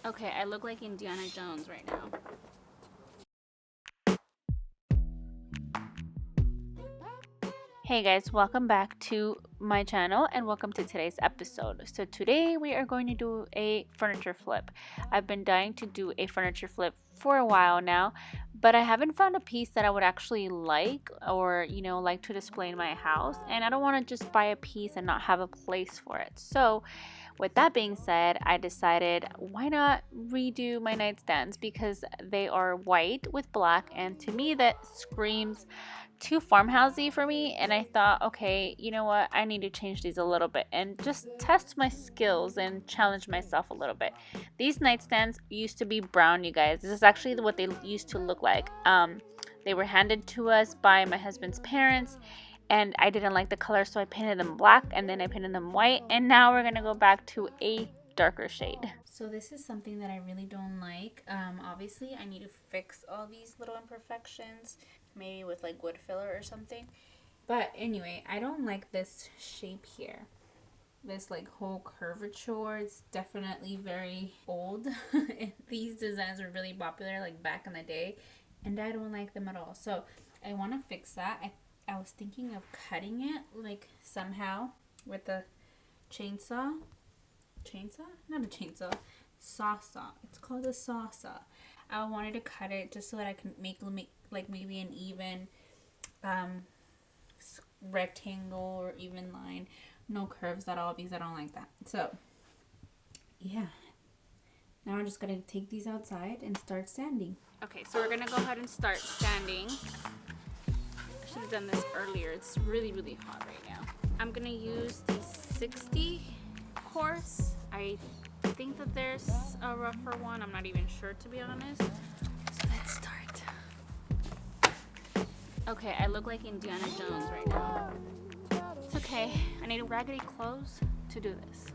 Okay, I look like Indiana Jones right now. Hey guys, welcome back to my channel and welcome to today's episode. So today we are going to do a furniture flip. I've been dying to do a furniture flip for a while now, but I haven't found a piece that I would actually like or, like to display in my house, and I don't want to just buy a piece and not have a place for it. So with that being said, I decided why not redo my nightstands because they are white with black, and to me that screams too farmhousey for me. And I thought, okay, you know what, I need to change these a little bit and just test my skills and challenge myself a little bit. These nightstands used to be brown, you guys. This is actually what they used to look like. They were handed to us by my husband's parents, and I didn't like the color, so I painted them black and then I painted them white, and now we're gonna go back to a darker shade. So this is something that I really don't like. Obviously I need to fix all these little imperfections, maybe with like wood filler or something. But anyway, I don't like this shape here. This like whole curvature, it's definitely very old. These designs were really popular like back in the day, and I don't like them at all. So I want to fix that. I was thinking of cutting it like somehow with a chainsaw. Chainsaw? Not a chainsaw. Saw. It's called a saw. I wanted to cut it just so that I can make like maybe an even rectangle or even line. No curves at all because I don't like that. So yeah. Now I'm just gonna take these outside and start sanding. Okay, so we're gonna go ahead and start sanding. I should have done this earlier. It's really, really hot right now. I'm gonna use the 60 course. I think that there's a rougher one. I'm not even sure, to be honest. So let's start. Okay, I look like Indiana Jones right now. It's okay. I need raggedy clothes to do this.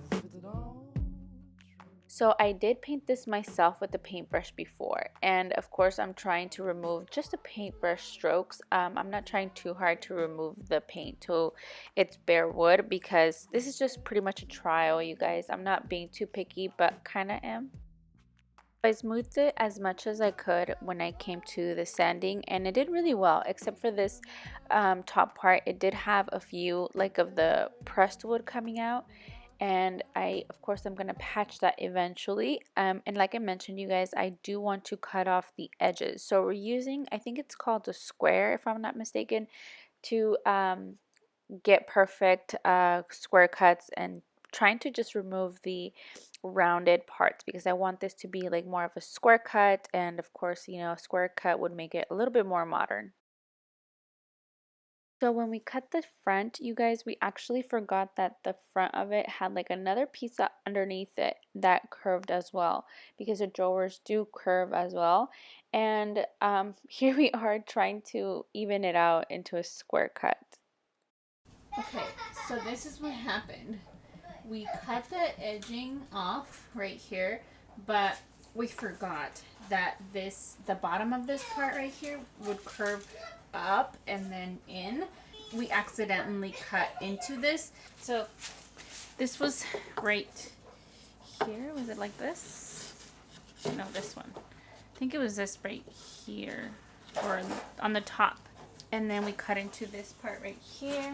So I did paint this myself with the paintbrush before, and of course I'm trying to remove just the paintbrush strokes. I'm not trying too hard to remove the paint to its bare wood because this is just pretty much a trial, you guys. I'm not being too picky, but kind of am. I smoothed it as much as I could when I came to the sanding, and it did really well, except for this top part. It did have a few like of the pressed wood coming out, and of course I'm gonna patch that eventually. And like I mentioned, you guys, I do want to cut off the edges, so we're using, I think it's called a square if I'm not mistaken, to get perfect square cuts, and trying to just remove the rounded parts because I want this to be like more of a square cut, and of course, a square cut would make it a little bit more modern. So when we cut the front, you guys, we actually forgot that the front of it had like another piece underneath it that curved as well, because the drawers do curve as well. And here we are trying to even it out into a square cut. Okay, so this is what happened. We cut the edging off right here, but we forgot that the bottom of this part right here would curve up and then in. We accidentally cut into this. So this was right here. Was it like this? No, this one. I think it was this right here, or on the top. And then we cut into this part right here,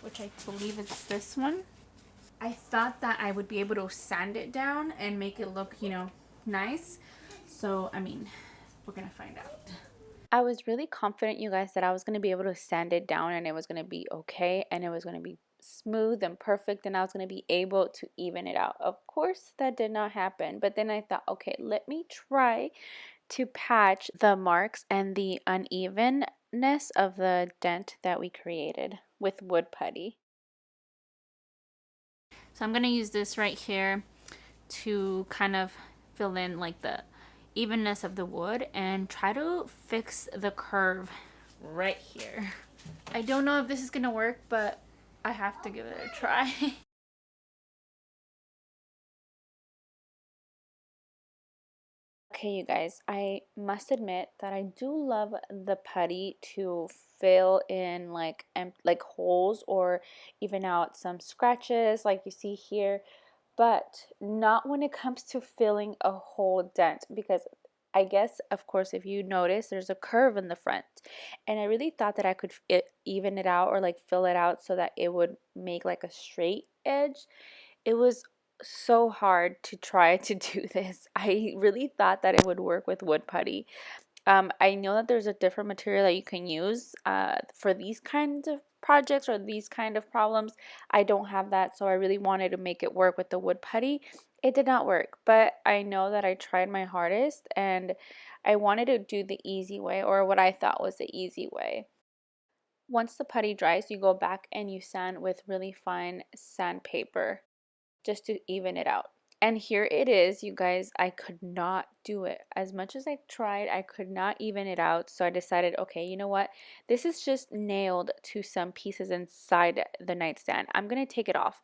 which I believe it's this one. I thought that I would be able to sand it down and make it look, nice. So, I mean, we're going to find out. I was really confident, you guys, that I was going to be able to sand it down and it was going to be okay and it was going to be smooth and perfect and I was going to be able to even it out. Of course, that did not happen. But then I thought, okay, let me try to patch the marks and the unevenness of the dent that we created with wood putty. So I'm going to use this right here to kind of fill in like the evenness of the wood and try to fix the curve right here. I don't know if this is going to work, but I have to give it a try. Okay, you guys, I must admit that I do love the putty to fill in like holes or even out some scratches like you see here. but not when it comes to filling a whole dent, because I guess, of course, if you notice, there's a curve in the front, and I really thought that I could even it out or like fill it out so that it would make like a straight edge. It was so hard to try to do this. I really thought that it would work with wood putty. I know that there's a different material that you can use for these kinds of projects or these kind of problems. I don't have that, so I really wanted to make it work with the wood putty. It did not work, but I know that I tried my hardest, and I wanted to do the easy way, or what I thought was the easy way. Once the putty dries, you go back and you sand with really fine sandpaper just to even it out. And here it is, you guys. I could not do it. As much as I tried, I could not even it out. So I decided, okay, you know what? This is just nailed to some pieces inside the nightstand. I'm going to take it off.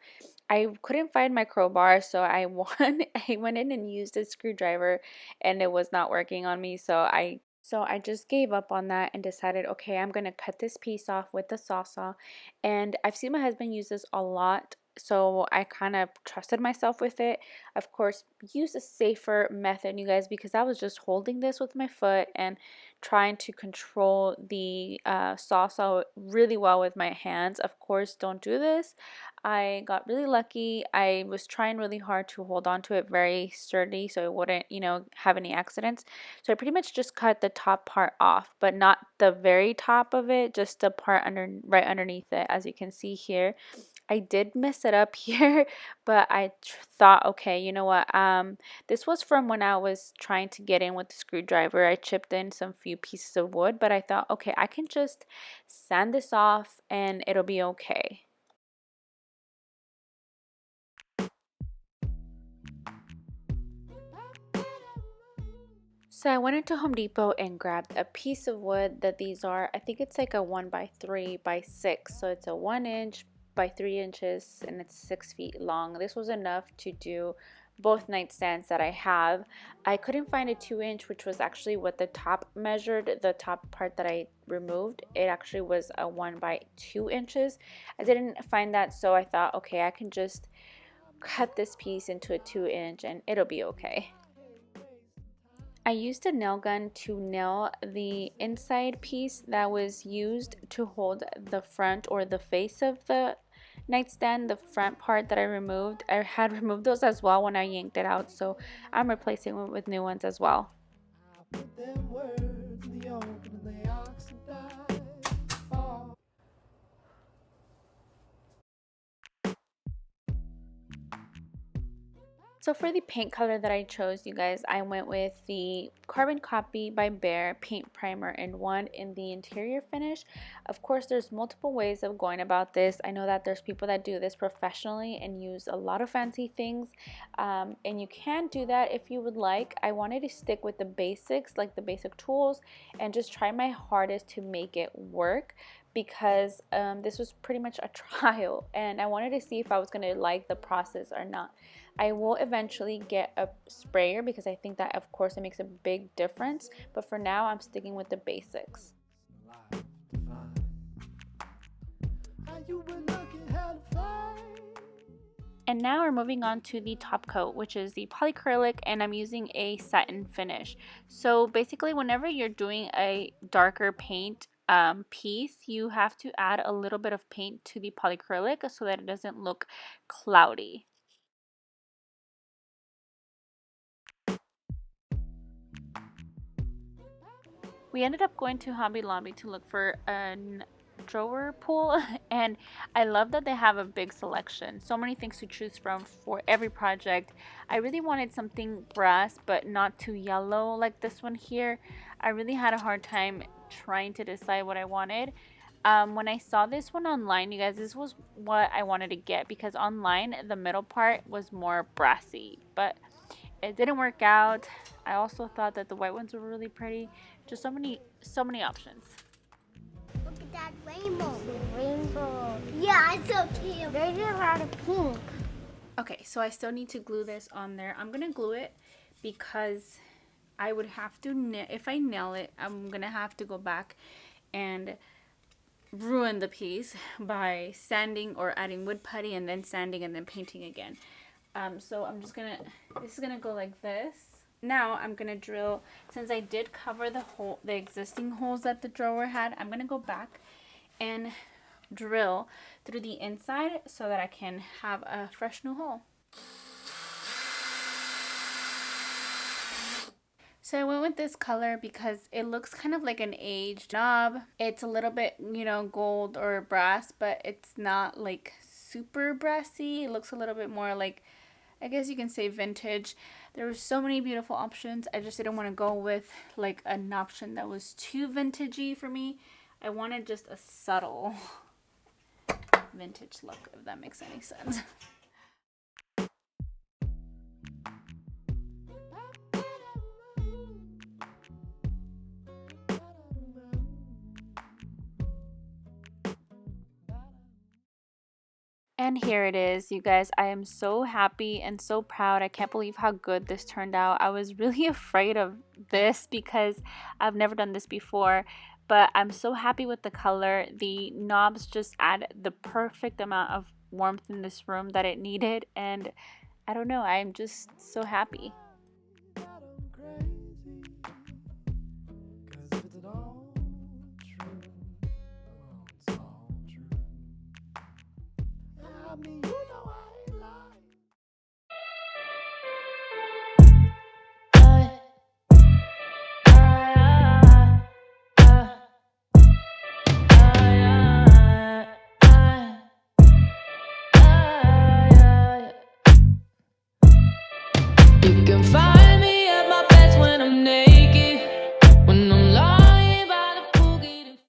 I couldn't find my crowbar, so I went in and used a screwdriver, and it was not working on me. So I just gave up on that and decided, okay, I'm going to cut this piece off with the saw. And I've seen my husband use this a lot, so I kind of trusted myself with it. Of course, use a safer method, you guys, because I was just holding this with my foot and trying to control the saw really well with my hands. Of course, don't do this. I got really lucky. I was trying really hard to hold on to it very sturdy so it wouldn't, have any accidents. So I pretty much just cut the top part off, but not the very top of it, just the part right underneath it, as you can see here. I did mess it up here, but I thought, okay, you know what? This was from when I was trying to get in with the screwdriver. I chipped in some few pieces of wood, but I thought, okay, I can just sand this off and it'll be okay. So I went into Home Depot and grabbed a piece of wood that these are. I think it's like a 1x3x6. So it's a 1 inch by 3 inches and it's 6 feet long. This was enough to do both nightstands that I have. I couldn't find a 2 inch, which was actually what the top measured, the top part that I removed. It actually was a 1x2 inches. I didn't find that, so I thought, okay, I can just cut this piece into a 2 inch and it'll be okay. I used a nail gun to nail the inside piece that was used to hold the front or the face of the nightstand, the front part that I removed. I had removed those as well when I yanked it out, so I'm replacing it with new ones as well. So for the paint color that I chose, you guys, I went with the Carbon Copy by Behr paint primer in 1 in the interior finish. Of course, there's multiple ways of going about this. I know that there's people that do this professionally and use a lot of fancy things, and you can do that if you would like. I wanted to stick with the basics, like the basic tools, and just try my hardest to make it work, because this was pretty much a trial and I wanted to see if I was going to like the process or not. I will eventually get a sprayer because I think that, of course, it makes a big difference, but for now I'm sticking with the basics. And now we're moving on to the top coat, which is the polyacrylic, and I'm using a satin finish. So basically, whenever you're doing a darker paint piece, you have to add a little bit of paint to the polyacrylic so that it doesn't look cloudy. We ended up going to Hobby Lobby to look for a drawer pull, and I love that they have a big selection. So many things to choose from for every project. I really wanted something brass, but not too yellow like this one here. I really had a hard time trying to decide what I wanted. When I saw this one online, you guys, this was what I wanted to get, because online the middle part was more brassy, but it didn't work out. I also thought that the white ones were really pretty. Just so many options. Look at that rainbow. Rainbow. Yeah, it's so cute. There's a lot of pink. Okay, so I still need to glue this on there. I'm gonna glue it because I would have to, if I nail it, I'm gonna have to go back and ruin the piece by sanding or adding wood putty and then sanding and then painting again. So I'm just gonna, this is gonna go like this. Now I'm gonna drill, since I did cover the existing holes that the drawer had, I'm gonna go back and drill through the inside so that I can have a fresh new hole. So I went with this color because it looks kind of like an aged knob. It's a little bit, you know, gold or brass, but it's not like super brassy. It looks a little bit more like, I guess you can say vintage. There were so many beautiful options. I just didn't want to go with like an option that was too vintagey for me. I wanted just a subtle vintage look, if that makes any sense. And here it is, you guys. I am so happy and so proud. I can't believe how good this turned out. I was really afraid of this because I've never done this before, but I'm so happy with the color. The knobs just add the perfect amount of warmth in this room that it needed, and I don't know, I'm just so happy.